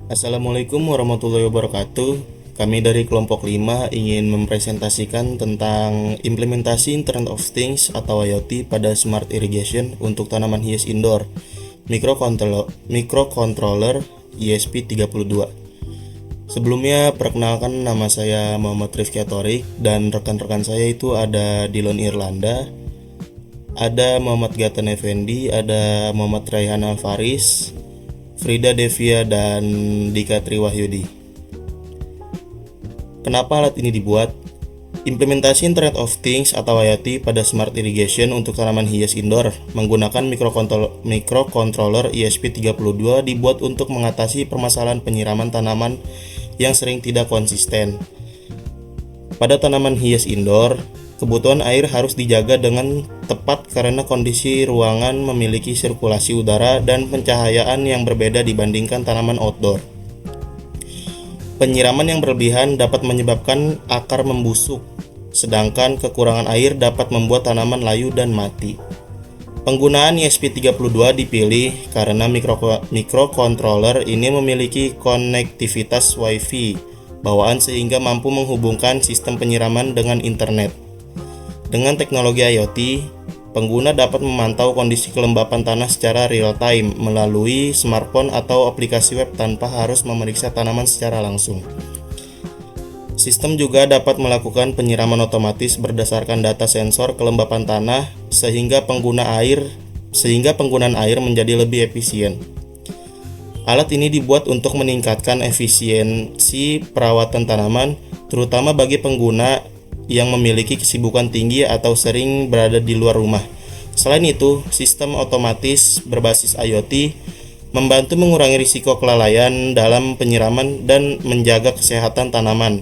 Assalamualaikum warahmatullahi wabarakatuh. Kami dari kelompok 5 ingin mempresentasikan tentang implementasi Internet of Things atau IoT pada Smart Irrigation untuk tanaman hias indoor, microcontroller ESP32. Sebelumnya, perkenalkan, nama saya Muhammad Rifki Atorik dan rekan-rekan saya itu ada Dilon Irlanda, ada Muhammad Gatan Effendi, ada Muhammad Raihan Alfaris, Frida Devia, dan Dika Triwahyudi. Kenapa alat ini dibuat? Implementasi Internet of Things atau IoT pada Smart Irrigation untuk tanaman hias indoor menggunakan microcontroller ESP32 dibuat untuk mengatasi permasalahan penyiraman tanaman yang sering tidak konsisten. Pada tanaman hias indoor, kebutuhan air harus dijaga dengan tepat karena kondisi ruangan memiliki sirkulasi udara dan pencahayaan yang berbeda dibandingkan tanaman outdoor. Penyiraman yang berlebihan dapat menyebabkan akar membusuk, sedangkan kekurangan air dapat membuat tanaman layu dan mati. Penggunaan ESP32 dipilih karena microcontroller ini memiliki konektivitas Wi-Fi bawaan sehingga mampu menghubungkan sistem penyiraman dengan internet. Dengan teknologi IoT, pengguna dapat memantau kondisi kelembapan tanah secara real-time melalui smartphone atau aplikasi web tanpa harus memeriksa tanaman secara langsung. Sistem juga dapat melakukan penyiraman otomatis berdasarkan data sensor kelembapan tanah sehingga penggunaan air menjadi lebih efisien. Alat ini dibuat untuk meningkatkan efisiensi perawatan tanaman, terutama bagi pengguna yang memiliki kesibukan tinggi atau sering berada di luar rumah. Selain itu, sistem otomatis berbasis IoT membantu mengurangi risiko kelalaian dalam penyiraman dan menjaga kesehatan tanaman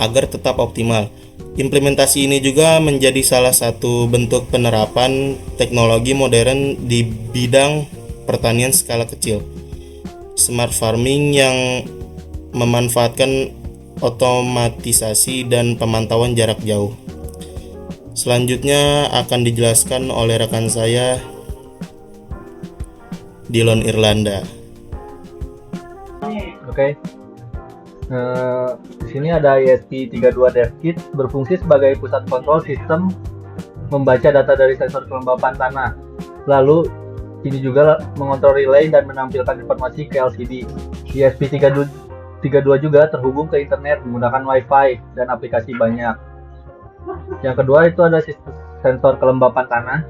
agar tetap optimal. Implementasi ini juga menjadi salah satu bentuk penerapan teknologi modern di bidang pertanian skala kecil, smart farming yang memanfaatkan otomatisasi dan pemantauan jarak jauh. Selanjutnya akan dijelaskan oleh rekan saya, Dilon Irlanda. Oke. Di sini ada ESP32 DevKit berfungsi sebagai pusat kontrol sistem membaca data dari sensor kelembapan tanah. Lalu ini juga mengontrol relay dan menampilkan informasi ke LCD. ESP32 juga terhubung ke internet menggunakan Wi-Fi dan aplikasi banyak. Yang kedua itu ada sensor kelembapan tanah.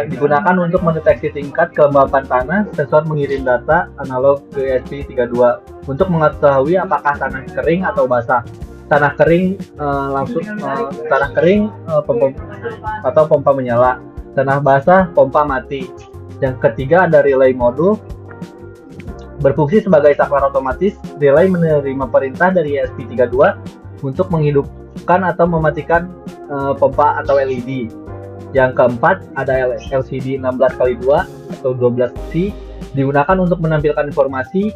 Digunakan untuk mendeteksi tingkat kelembapan tanah. Sensor mengirim data analog ke ESP32 untuk mengetahui apakah tanah kering atau basah. Tanah kering pompa menyala. Tanah basah pompa mati. Yang ketiga ada relay modul. Berfungsi sebagai saklar otomatis, relay menerima perintah dari ESP32 untuk menghidupkan atau mematikan pompa atau LED. Yang keempat ada LCD 16x2 atau 12C, digunakan untuk menampilkan informasi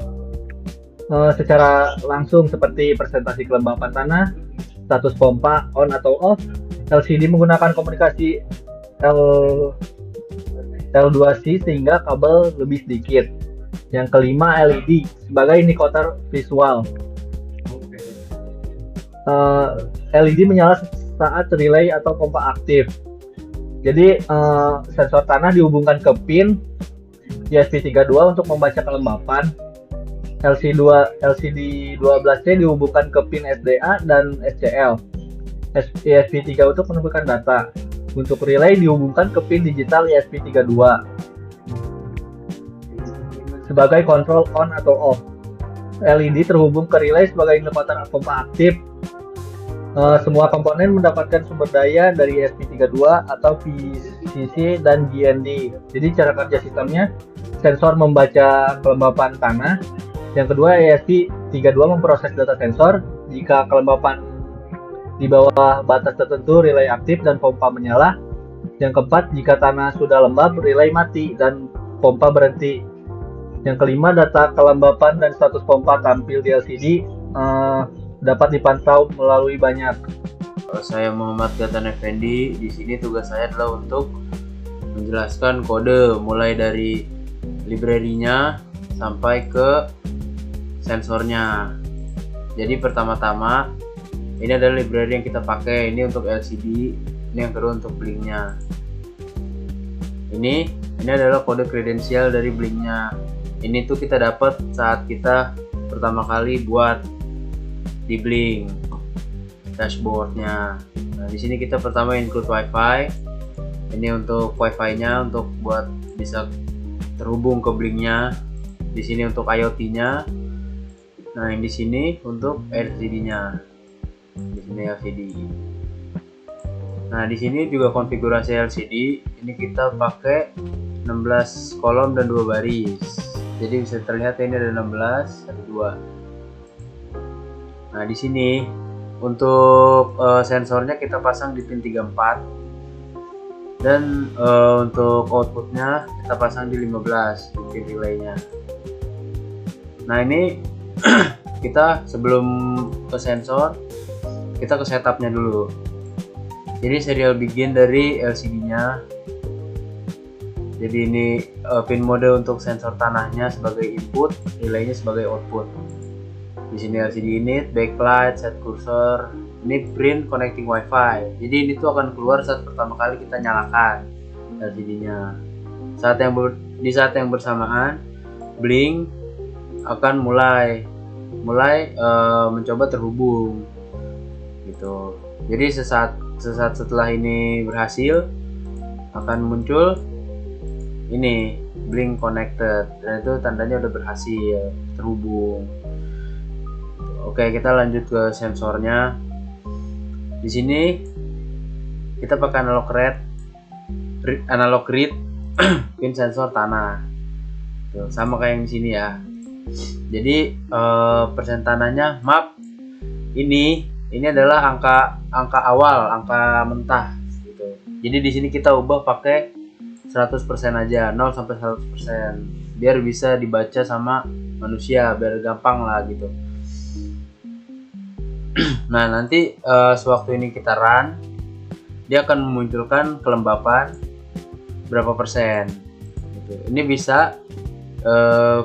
secara langsung seperti presentasi kelembapan tanah, status pompa on atau off. LCD menggunakan komunikasi L2C sehingga kabel lebih sedikit. Yang kelima LED sebagai indikator visual. LED menyala saat relay atau pompa aktif. Jadi sensor tanah dihubungkan ke pin ESP32 untuk membaca kelembapan. LCD 12C dihubungkan ke pin SDA dan SCL. ESP3 untuk menunjukkan data. Untuk relay dihubungkan ke pin digital ESP32. Sebagai kontrol on atau off. LED terhubung ke relay sebagai indikator pompa aktif. Semua komponen mendapatkan sumber daya dari ESP32 atau VCC dan GND. Jadi cara kerja sistemnya, sensor membaca kelembapan tanah. Yang kedua, ESP32 memproses data sensor. Jika kelembapan di bawah batas tertentu, relay aktif dan pompa menyala. Yang keempat, jika tanah sudah lembab, relay mati dan pompa berhenti. Yang kelima, data kelembapan dan status pompa tampil di LCD dapat dipantau melalui banyak. Saya Muhammad Gatan Effendi. Di sini tugas saya adalah untuk menjelaskan kode mulai dari library-nya, sampai ke sensornya. Jadi pertama-tama ini adalah library yang kita pakai. Ini untuk LCD, ini yang kedua untuk blinknya. Ini adalah kode kredensial dari blinknya. Ini tuh kita dapat saat kita pertama kali buat di blink dashboardnya. Nah, di sini kita pertama include wifi. Ini untuk wifi-nya untuk buat bisa terhubung ke blinknya. Di sini untuk IoT-nya. Nah, yang di sini untuk LCD-nya. Di sini LCD. Nah, di sini juga konfigurasi LCD. Ini kita pakai 16 kolom dan 2 baris. Jadi bisa terlihat ini ada 16, ada 2. Nah, di sini untuk sensornya kita pasang di pin 34. Dan untuk outputnya kita pasang di 15 di pin relaynya. Nah, ini kita sebelum ke sensor kita ke setupnya dulu. Jadi serial begin dari LCD-nya. Jadi ini pin mode untuk sensor tanahnya sebagai input, relaynya sebagai output. Di sini LCD init, backlight, set cursor, ini print connecting wifi. Jadi ini tuh akan keluar saat pertama kali kita nyalakan LCD-nya. Di saat yang bersamaan, blink akan mulai mencoba terhubung gitu. Jadi sesaat setelah ini berhasil akan muncul ini blink connected, dan itu tandanya udah berhasil terhubung. Oke, kita lanjut ke sensornya. Di sini kita pakai analog read pin sensor tanah. Tuh, sama kayak yang di sini ya. Jadi persen tanahnya, maaf, ini adalah angka awal, angka mentah gitu. Jadi di sini kita ubah pakai 100% aja, 0 sampai 100%, biar bisa dibaca sama manusia, biar gampang lah gitu. Nah, nanti sewaktu ini kita run, dia akan memunculkan kelembapan berapa persen gitu. Ini bisa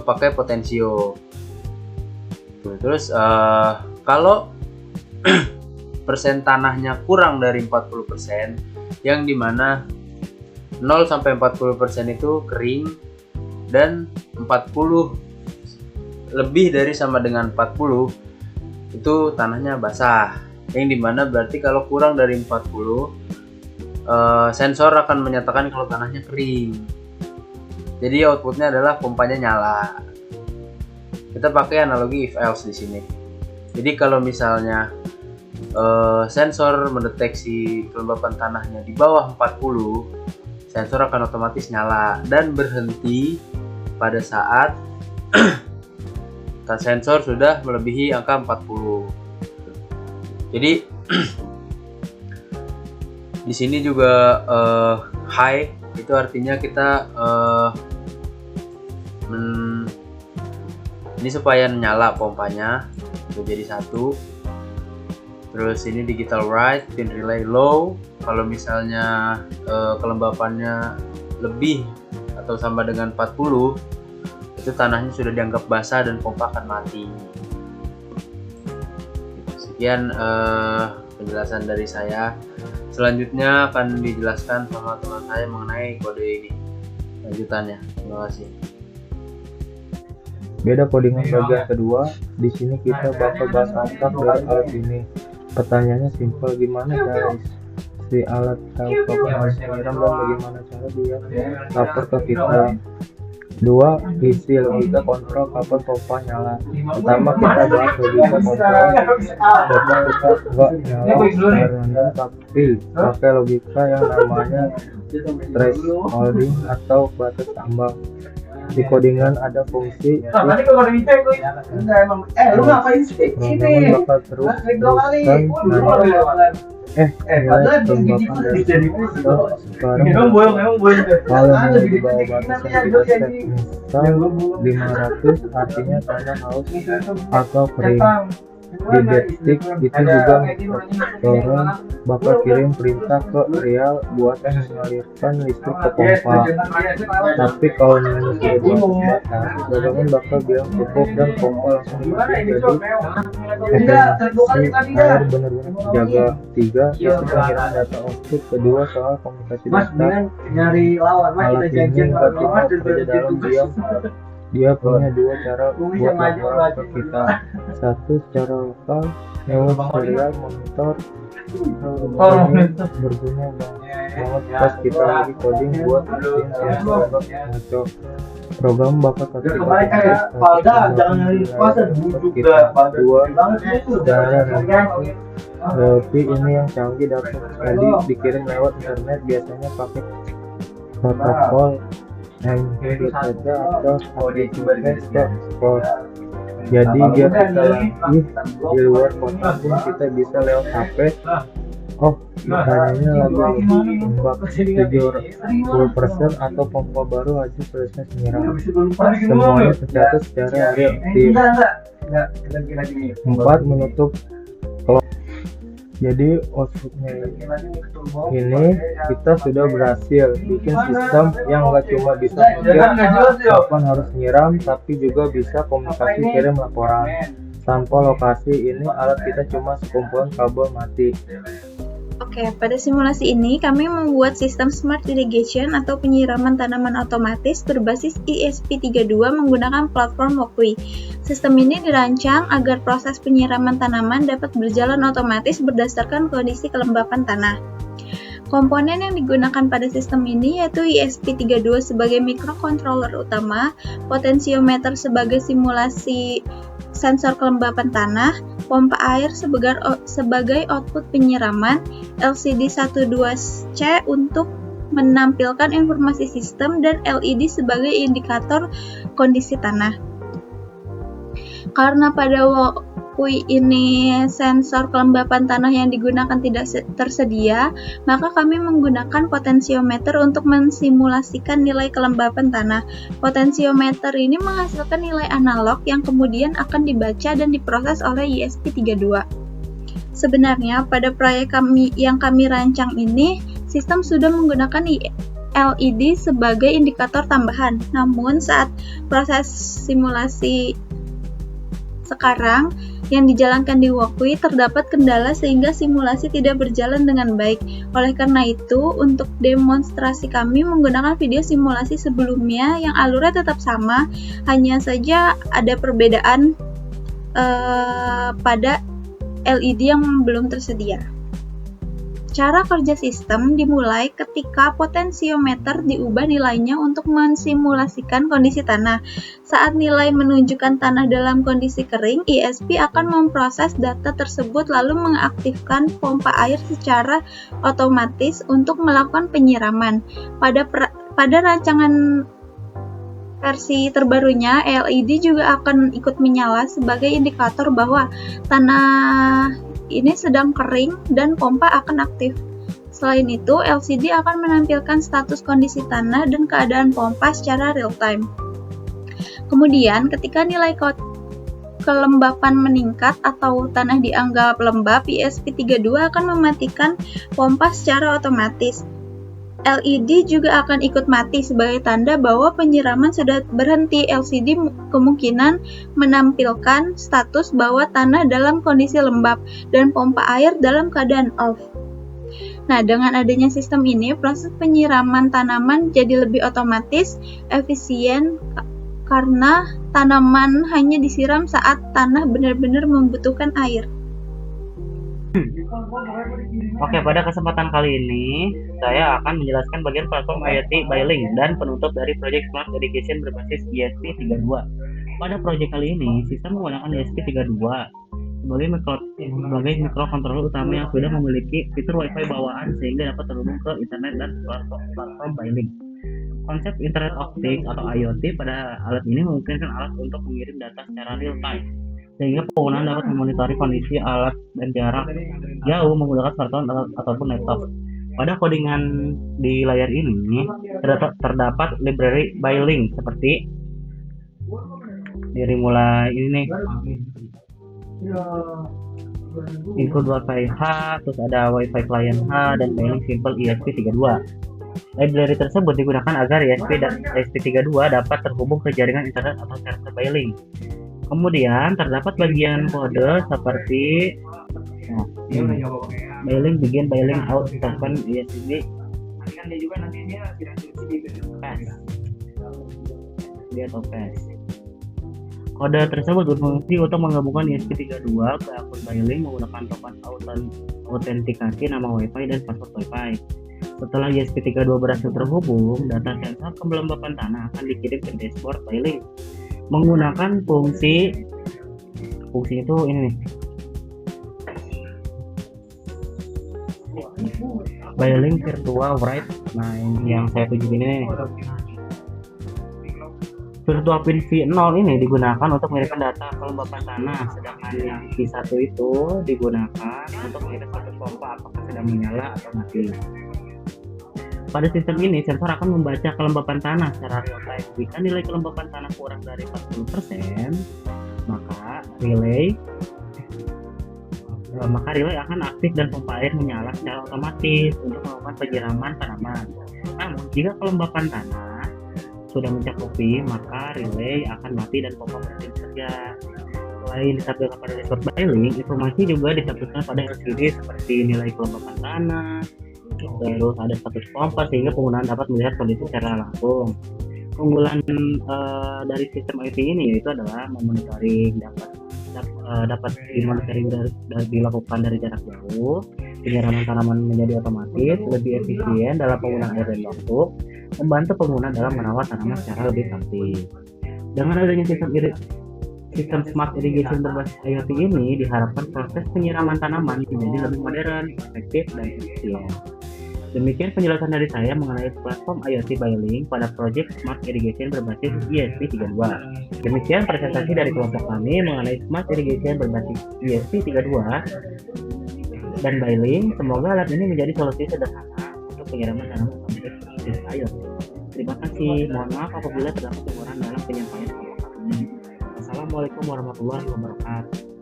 pakai potensio. Terus kalau persen tanahnya kurang dari 40%, yang dimana 0 sampai 40% itu kering dan 40 lebih dari sama dengan 40 itu tanahnya basah, yang dimana berarti kalau kurang dari 40 sensor akan menyatakan kalau tanahnya kering. Jadi outputnya adalah pompanya nyala. Kita pakai analogi if else di sini. Jadi kalau misalnya sensor mendeteksi kelembapan tanahnya di bawah 40, sensor akan otomatis nyala dan berhenti pada saat sensor sudah melebihi angka 40. Jadi di sini juga high itu artinya kita ini supaya nyala pompanya itu jadi 1. Terus ini digital write pin relay low, kalau misalnya kelembapannya lebih atau sama dengan 40, itu tanahnya sudah dianggap basah dan pompa akan mati. Sekian penjelasan dari saya. Selanjutnya akan dijelaskan sama teman saya mengenai kode ini. Lanjutannya. Terima kasih. Beda codingan bagian kedua. Di sini kita bakal bahas angka dari alat ini. Pertanyaannya simpel, gimana cara si alat tahu kapan harus menyiram dan bagaimana cara dia lapor ke kita. 2. Isi logika kontrol kapan pompa nyala. Pertama kita bahas logika kontrol pompa kita enggak nyala karena tapi pakai logika yang namanya thresholding atau batas ambang. Di codingan ada fungsi nanti kalau udah dicek gue emang lu ngapain sih ini bakal terus padahal tembakan dari sekarang emang boyong kalau yang di bawah batas yang kita set misal 500 artinya tanah haus atau kering. Di detik itu juga mikrocontroller bakal kirim perintah ke real buat mengalirkan listrik ke pompa. Tapi kalau nilainya sudah di atas batas, programnya bakal bilang cukup dan pompa langsung dimatikan. Jadi efisiensi air benar-benar terjaga. 3. Sistem pengiriman data output. Kedua, soal komunikasi data. nyari lawan Alat ini nggak cuma kerja dalam diam, dia punya dua cara buat laporan ke kita. Satu, secara lokal lewat serial monitor. Berguna banget pas kita lagi coding buat mesin sensor atau ngaco. Program bakal kasih dua tapi ini yang canggih dapat sekali dikirim lewat internet, biasanya pakai protokol MQTT atau HTTP/SPOT. Jadi biar kita lagi di luar kota pun kita bisa lewat HP. Oh, ikannya lagi ombak 70% atau pompa baru aja selesai penyiram. Semuanya tercatat secara real time. 4. Menutup. Jadi outputnya ini kita sudah berhasil bikin sistem yang nggak cuma bisa kapan harus nyiram, tapi juga bisa komunikasi kirim laporan tanpa lokasi. Ini alat kita cuma sekumpulan kabel mati. Oke, pada simulasi ini kami membuat sistem Smart Irrigation atau penyiraman tanaman otomatis berbasis ESP32 menggunakan platform Walkway. Sistem ini dirancang agar proses penyiraman tanaman dapat berjalan otomatis berdasarkan kondisi kelembapan tanah. Komponen yang digunakan pada sistem ini yaitu ESP32 sebagai microcontroller utama, potensiometer sebagai simulasi sensor kelembapan tanah, pompa air sebagai output penyiraman, LCD 12C untuk menampilkan informasi sistem, dan LED sebagai indikator kondisi tanah. Karena pada Walkway ini sensor kelembapan tanah yang digunakan tidak tersedia, maka kami menggunakan potensiometer untuk mensimulasikan nilai kelembapan tanah. Potensiometer ini menghasilkan nilai analog yang kemudian akan dibaca dan diproses oleh ESP32. Sebenarnya pada proyek yang kami rancang ini, sistem sudah menggunakan LED sebagai indikator tambahan. Namun saat proses simulasi sekarang yang dijalankan di Walkway terdapat kendala sehingga simulasi tidak berjalan dengan baik. Oleh karena itu, untuk demonstrasi kami menggunakan video simulasi sebelumnya yang alurnya tetap sama, hanya saja ada perbedaan pada LED yang belum tersedia. Cara kerja sistem dimulai ketika potensiometer diubah nilainya untuk mensimulasikan kondisi tanah. Saat nilai menunjukkan tanah dalam kondisi kering, ESP akan memproses data tersebut lalu mengaktifkan pompa air secara otomatis untuk melakukan penyiraman. Pada rancangan versi terbarunya, LED juga akan ikut menyala sebagai indikator bahwa tanah ini sedang kering dan pompa akan aktif. Selain itu, LCD akan menampilkan status kondisi tanah dan keadaan pompa secara real time. Kemudian, ketika nilai kelembapan meningkat atau tanah dianggap lembab, ESP32 akan mematikan pompa secara otomatis. LED juga akan ikut mati sebagai tanda bahwa penyiraman sudah berhenti. LCD kemungkinan menampilkan status bahwa tanah dalam kondisi lembab dan pompa air dalam keadaan off. Nah, dengan adanya sistem ini, proses penyiraman tanaman jadi lebih otomatis, efisien, karena tanaman hanya disiram saat tanah benar-benar membutuhkan air. Oke, pada kesempatan kali ini saya akan menjelaskan bagian platform IoT by Link dan penutup dari proyek Smart Irrigation berbasis ESP32. Pada proyek kali ini, sistem menggunakan ESP32 sebagai microcontroller utama yang sudah memiliki fitur Wi-Fi bawaan sehingga dapat terhubung ke internet dan platform by Link. Konsep Internet of Things atau IoT pada alat ini memungkinkan alat untuk mengirim data secara real time, sehingga penggunaan dapat memonitori kondisi alat dan jarak jauh menggunakan smartphone ataupun laptop. Pada codingan di layar ini terdapat library by Link seperti dari mulai ini nih, include Wi-Fi H, terus ada Wi-Fi client H, dan Bailink Simple ESP32. Library tersebut digunakan agar ESP32 dapat terhubung ke jaringan internet atau server Bailink. Kemudian terdapat bagian kode seperti Bailink begin, Bailink out, open, ESP, pass, dia atau pass. Kode tersebut berfungsi untuk menggabungkan ESP32 ke akun Bailink menggunakan token autentikasi nama Wi-Fi dan password Wi-Fi. Setelah ESP32 berhasil terhubung, data sensor kelembapan tanah akan dikirim ke dashboard Bailink menggunakan fungsi itu ini nih, Bailink Virtual Write. Nah, yang saya tuju ini nih. Virtual Pin V0 ini digunakan untuk mengirimkan data kelembapan tanah, sedangkan yang V1 itu digunakan untuk mengirim status pompa apakah sedang menyala atau mati. Pada sistem ini, sensor akan membaca kelembapan tanah secara real time. Jika nilai kelembapan tanah kurang dari 40%, maka relay akan aktif dan pompa air menyala secara otomatis untuk melakukan penyiraman tanaman. Namun, jika kelembapan tanah sudah mencakupi, maka relay akan mati dan pompa berhenti bekerja. Selain ditampilkan pada dashboard Bailink, informasi juga ditampilkan pada LCD seperti nilai kelembapan tanah, terus ada status pompa sehingga penggunaan dapat melihat kondisi secara langsung. Keunggulan dari sistem IoT ini yaitu adalah memonitoring dapat dimonitoring dilakukan dari jarak jauh, penyiraman tanaman menjadi otomatis, lebih efisien dalam penggunaan air dan waktu, membantu pengguna dalam merawat tanaman secara lebih aktif. Dengan adanya sistem smart irrigation berbasis IoT ini, diharapkan proses penyiraman tanaman menjadi lebih modern, efektif, dan efisien. Demikian penjelasan dari saya mengenai platform IoT Bailink pada proyek Smart Irrigation berbasis ESP32. Demikian presentasi dari kelompok kami mengenai Smart Irrigation berbasis ESP32 dan Bailink. Semoga alat ini menjadi solusi sederhana untuk penyiraman tanaman berbasis IoT. Terima kasih. Mohon maaf apabila terdapat kekurangan dalam penyampaian kelompok kami. Assalamualaikum warahmatullahi wabarakatuh.